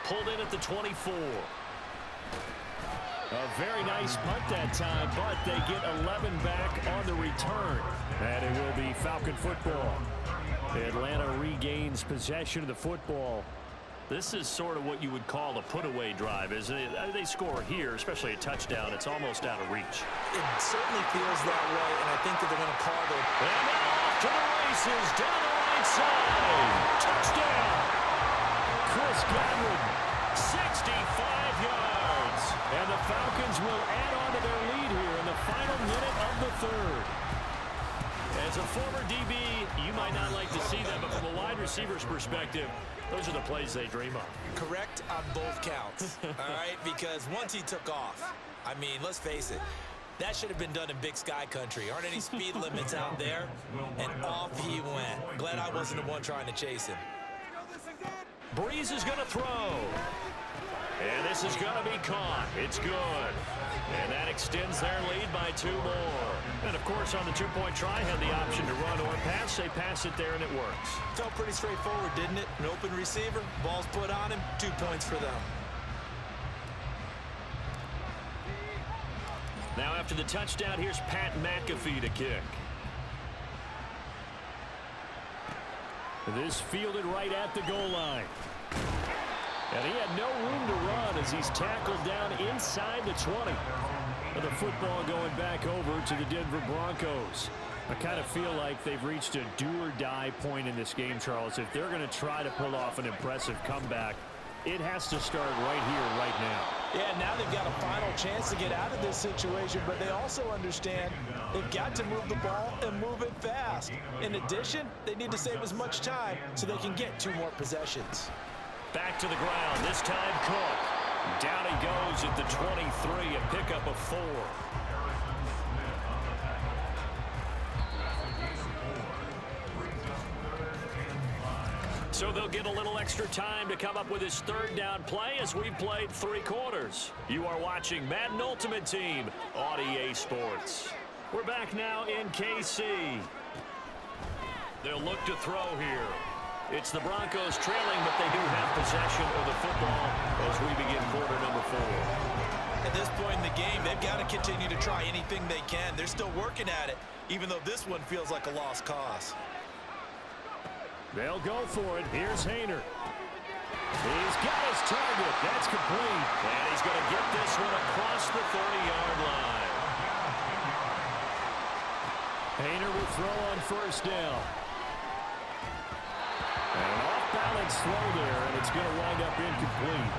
pulled in at the 24. A very nice punt that time, but they get 11 back on the return. And it will be Falcon football. Atlanta regains possession of the football. This is sort of what you would call a put-away drive, isn't it? They score here, especially a touchdown. It's almost out of reach. It certainly feels that way, and I think that they're going to call it. And now off to the races, down the right side. Touchdown. Chris Godwin, 65 yards. And the Falcons will add on to their lead here in the final minute of the third. As a former DB, you might not like to see that, but from a wide receiver's perspective, those are the plays they dream of. Correct on both counts, all right? Because once he took off, I mean, let's face it, that should have been done in Big Sky country. Aren't any speed limits out there? And off he went. Glad I wasn't the one trying to chase him. Breeze is going to throw. And this is going to be caught. It's good. And that extends their lead by 2 more. And, of course, on the two-point try, had the option to run or pass. They pass it there, and it works. Felt pretty straightforward, didn't it? An open receiver, ball's put on him, 2 points for them. Now, after the touchdown, here's Pat McAfee to kick. This fielded right at the goal line. And he had no room to run as he's tackled down inside the 20. And the football going back over to the Denver Broncos. I kind of feel like they've reached a do-or-die point in this game, Charles. If they're going to try to pull off an impressive comeback, it has to start right here, right now. Yeah, now they've got a final chance to get out of this situation, but they also understand they've got to move the ball and move it fast. In addition, they need to save as much time so they can get 2 more possessions. Back to the ground, this time Cook. Down he goes at the 23, a pickup of 4. So they'll get a little extra time to come up with his 3rd down play as we've played 3 quarters. You are watching Madden Ultimate Team on EA Sports. We're back now in KC. They'll look to throw here. It's the Broncos trailing, but they do have possession of the football as we begin quarter number 4. At this point in the game, they've got to continue to try anything they can. They're still working at it, even though this one feels like a lost cause. They'll go for it. Here's Hayner. He's got his target. That's complete. And he's going to get this one across the 30-yard line. Hayner will throw on 1st down. And an off-balance throw there, and it's going to wind up incomplete.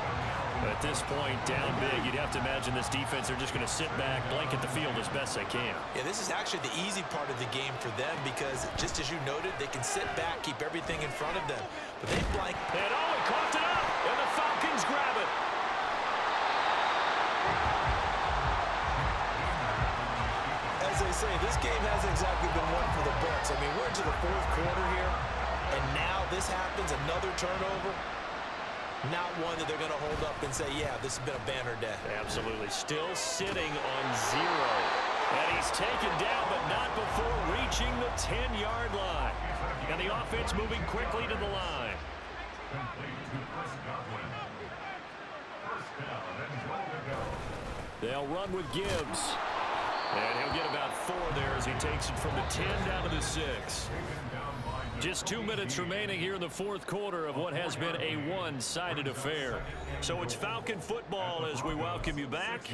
At this point, down big, you'd have to imagine this defense, they're just going to sit back, blanket the field as best they can. Yeah, this is actually the easy part of the game for them because, just as you noted, they can sit back, keep everything in front of them. But they blank. And he caught it up, and the Falcons grab it. As they say, this game hasn't exactly been one for the books. I mean, we're into the 4th quarter here, and now this happens, another turnover. Not one that they're going to hold up and say, yeah, this has been a banner day. Absolutely. Still sitting on 0. And he's taken down, but not before reaching the 10-yard line. And the offense moving quickly to the line. They'll run with Gibbs. And he'll get about 4 there as he takes it from the 10 down to the 6. Just 2 minutes remaining here in the 4th quarter of what has been a one-sided affair. So it's Falcon football as we welcome you back.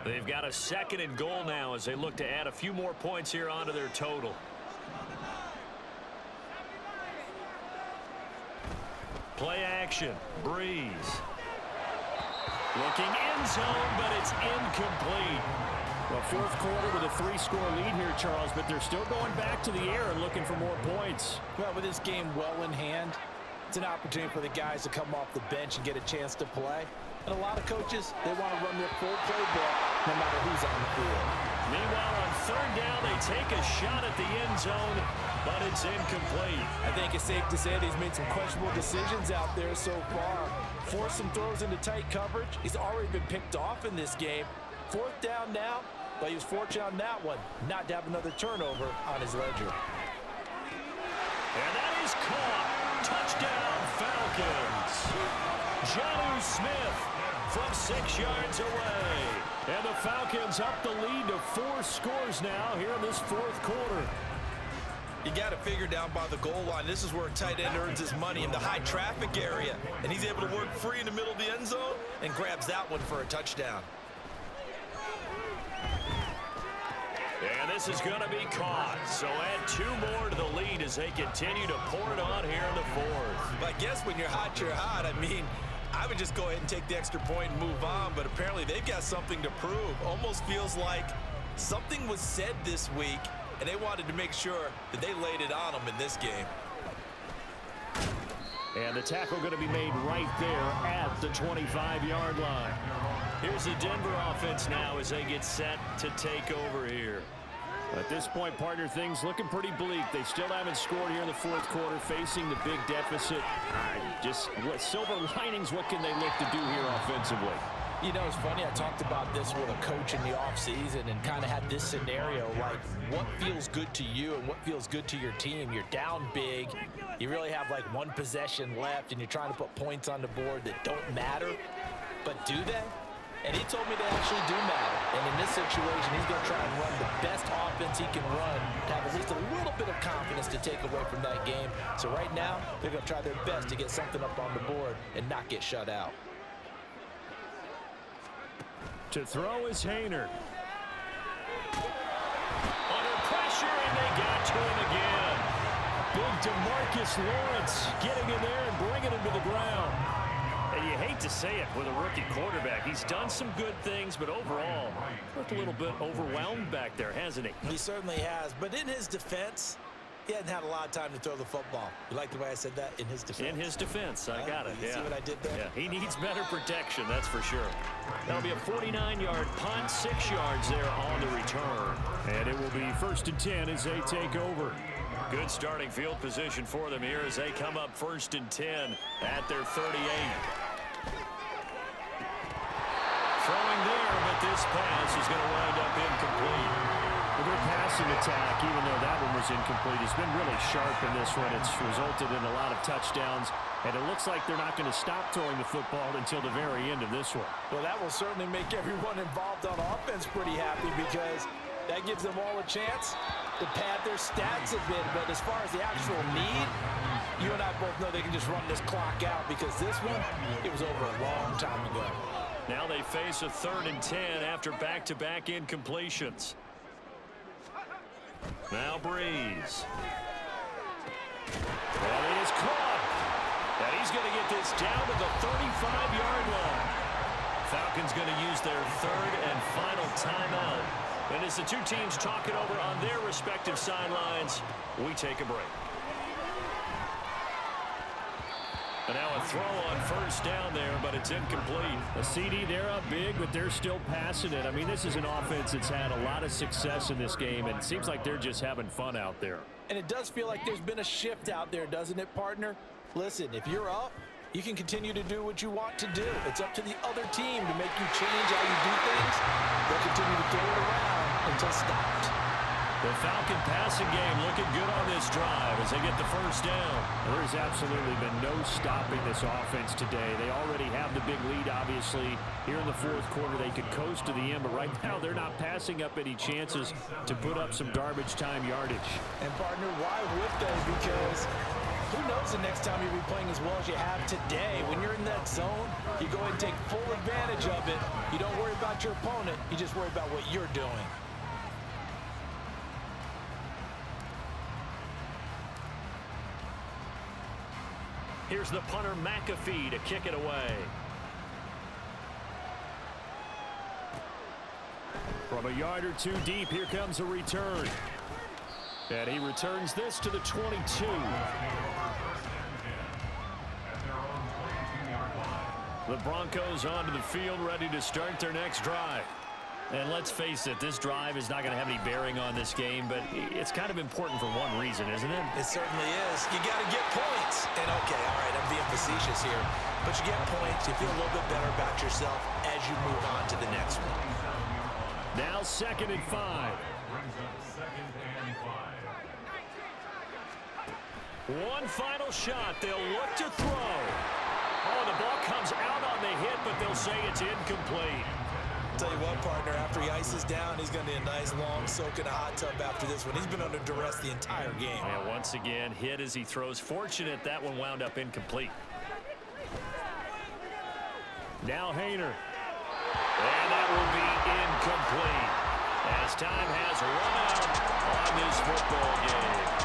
They've got a 2nd and goal now as they look to add a few more points here onto their total. Play action. Breeze. Looking end zone, but it's incomplete. Well, 4th quarter with a 3-score lead here, Charles, but they're still going back to the air and looking for more points. Well, with this game well in hand, it's an opportunity for the guys to come off the bench and get a chance to play. And a lot of coaches, they want to run their full playbook no matter who's on the field. Meanwhile, on 3rd down, they take a shot at the end zone, but it's incomplete. I think it's safe to say that he's made some questionable decisions out there so far. Forced some throws into tight coverage. He's already been picked off in this game. 4th down now. But he was fortunate on that one, not to have another turnover on his ledger. And that is caught. Touchdown, Falcons. Jonnu Smith from 6 yards away. And the Falcons up the lead to 4 scores now here in this fourth quarter. You got to figure down by the goal line. This is where a tight end earns his money, in the high traffic area. And he's able to work free in the middle of the end zone and grabs that one for a touchdown. And this is going to be caught. So add 2 more to the lead as they continue to pour it on here in the fourth. But I guess when you're hot, you're hot. I mean, I would just go ahead and take the extra point and move on. But apparently they've got something to prove. Almost feels like something was said this week, and they wanted to make sure that they laid it on them in this game. And the tackle going to be made right there at the 25-yard line. Here's the Denver offense now as they get set to take over here. At this point, partner, things looking pretty bleak. They still haven't scored here in the fourth quarter, facing the big deficit. Just what silver linings, what can they look to do here offensively? You know, it's funny, I talked about this with a coach in the offseason and kind of had this scenario, like what feels good to you and what feels good to your team. You're down big. You really have like 1 possession left, and you're trying to put points on the board that don't matter. But do they? And he told me they actually do matter. And in this situation, he's going to try and run the best offense he can run to have at least a little bit of confidence to take away from that game. So right now, they're going to try their best to get something up on the board and not get shut out. To throw is Hayner. Under pressure, and they got to him again. Big DeMarcus Lawrence getting in there and bringing him to the ground. And you hate to say it with a rookie quarterback. He's done some good things, but overall, looked a little bit overwhelmed back there, hasn't he? He certainly has. But in his defense, he hadn't had a lot of time to throw the football. You like the way I said that? In his defense. In his defense. I got it. You see what I did there? Yeah, he needs better protection, that's for sure. That'll be a 49-yard punt, 6 yards there on the return. And it will be 1st and 10 as they take over. Good starting field position for them here as they come up 1st and 10 at their 38. Throwing there, but this pass is going to wind up incomplete. Well, their passing attack, even though that one was incomplete, has been really sharp in this one. It's resulted in a lot of touchdowns, and it looks like they're not going to stop throwing the football until the very end of this one. Well, that will certainly make everyone involved on offense pretty happy, because that gives them all a chance to pad their stats a bit. But as far as the actual need, you and I both know they can just run this clock out, because this one, it was over a long time ago. Now they face a 3rd and 10 after back-to-back incompletions. Now Breeze. That is caught. And he's going to get this down to the 35-yard line. Falcons going to use their 3rd and final timeout. And as the 2 teams talk it over on their respective sidelines, we take a break. And now a throw on 1st down there, but it's incomplete. A CD, they're up big, but they're still passing it. I mean, this is an offense that's had a lot of success in this game, and it seems like they're just having fun out there. And it does feel like there's been a shift out there, doesn't it, partner? Listen, if you're up, you can continue to do what you want to do. It's up to the other team to make you change how you do things. They'll continue to throw it around until stopped. The Falcon passing game looking good on this drive as they get the 1st down. There's absolutely been no stopping this offense today. They already have the big lead, obviously. Here in the fourth quarter, they could coast to the end, but right now they're not passing up any chances to put up some garbage time yardage. And, partner, why would they? Because who knows the next time you'll be playing as well as you have today. When you're in that zone, you go ahead and take full advantage of it. You don't worry about your opponent. You just worry about what you're doing. Here's the punter, McAfee, to kick it away. From a yard or 2 deep, here comes a return. And he returns this to the 22. The Broncos onto the field, ready to start their next drive. And let's face it, this drive is not going to have any bearing on this game, but it's kind of important for one reason, isn't it? It certainly is. You got to get points. And, okay, all right, I'm being facetious here. But you get points, you feel a little bit better about yourself as you move on to the next one. Now 2nd and 5. One final shot. They'll look to throw. Oh, the ball comes hit, but they'll say it's incomplete. Tell you what, partner, after he ices down, he's going to need a nice long soak in a hot tub after this one. He's been under duress the entire game. And once again, hit as he throws. Fortunate that one wound up incomplete. Now Hayner. And that will be incomplete as time has run out on this football game.